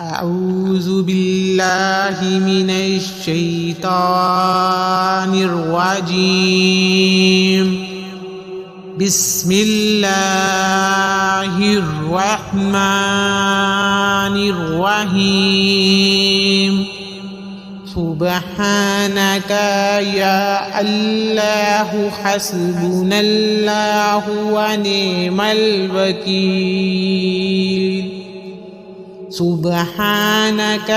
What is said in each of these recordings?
أعوذ بالله من الشيطان الرجيم. بسم الله الرحمن الرحيم. سبحانك يا الله حسبنا الله ونعم الوكيل. سبحانك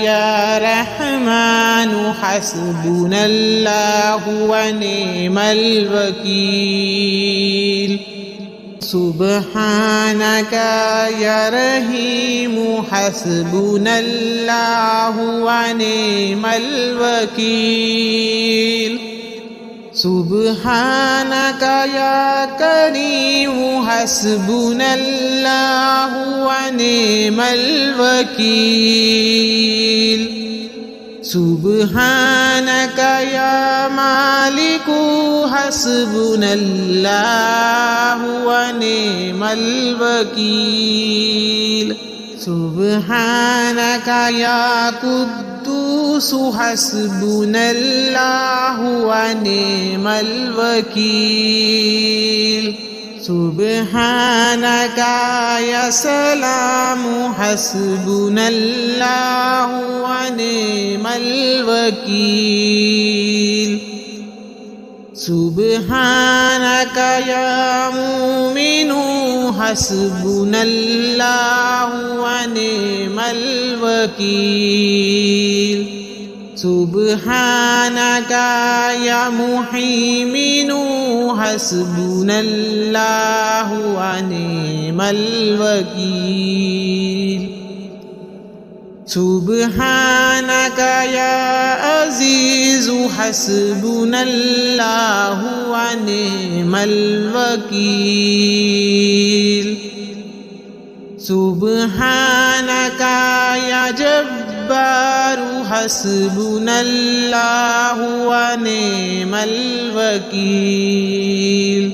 يا رحمن حسبنا الله ونعم الوكيل. سبحانك يا رحيم حسبنا الله ونعم الوكيل. سبحانك يا كريم حسبنا الله ونعم الوكيل. سبحانك يا مالك حسبنا الله ونعم الوكيل. سبحانك يا قدوس حسبنا الله ونعم الوكيل. سبحانك يا سلام حسبنا الله ونعم الوكيل. سبحانك يا مؤمن حسبنا الله ونعم الوكيل. سبحانك يا محيمن حسبنا الله ونعم الوكيل. سبحانك يا عزيز حسبنا الله ونعم الوكيل. سبحانك يا جبار حسبنا الله ونعم الوكيل.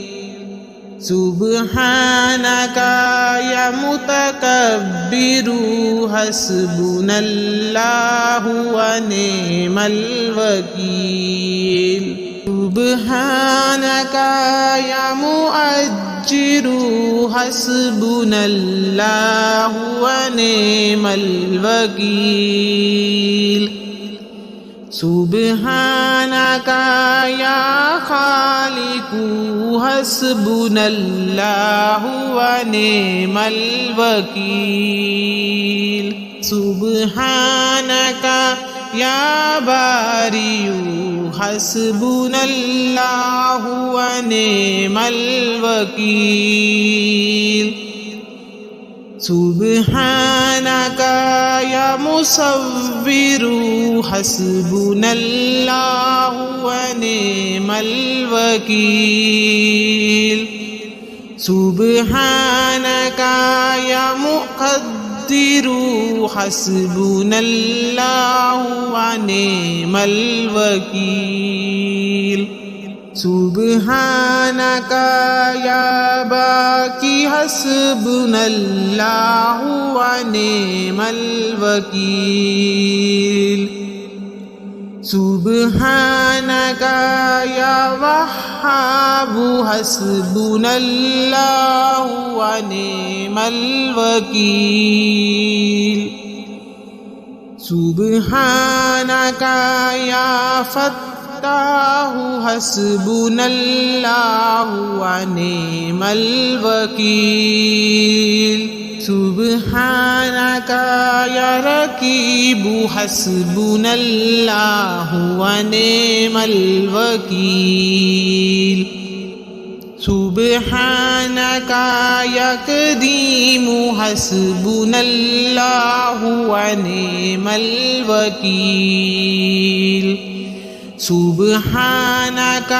سبحانك يا متكبر حسبنا الله ونعم الوكيل. سبحانك يا مؤجر حسبنا الله ونعم الوكيل. سبحانك يا خالق حسبنا الله ونعم الوكيل. سبحانك يا بارئ حسبنا الله ونعم الوكيل. سبحانك يا مصور حسبنا الله ونعم الوكيل. سبحانك يا مقدر حسبنا الله ونعم الوكيل. سبحانك يا باقي حسبنا الله ونعم الوكيل. سبحانك يا وهاب حسبنا الله ونعم الوكيل. سبحانك يا فتاح حسبنا الله ونعم الوكيل. سبحانك يا رقيب حسبنا الله ونعم الوكيل. سبحانك يا قديم حسبنا الله ونعم الوكيل. سبحانك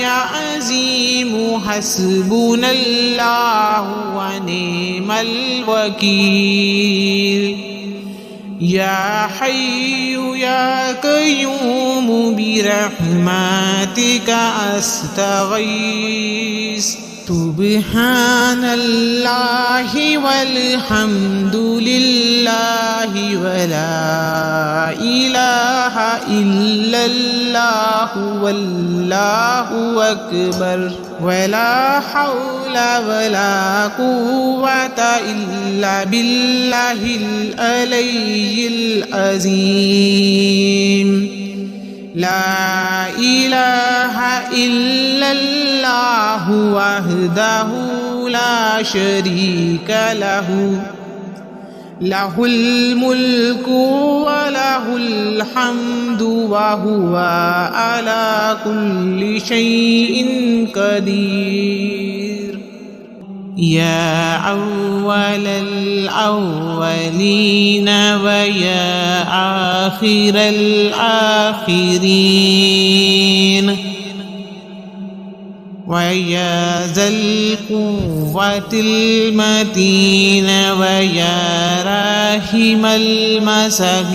يا عظيم حسبنا الله ونعم الوكيل. يا حي يا قيوم برحمتك أستغيث. سبحان الله والحمد لله ولا إله إلا الله والله أكبر ولا حول ولا قوة إلا بالله العلي العظيم لا إله إلا الله وحده لا شريك له له الملك وله الحمد وهو على كل شيء قدير يا أول الأولين ويا آخر الآخرين ويا ذا القوة المتين ويا راحم المساكين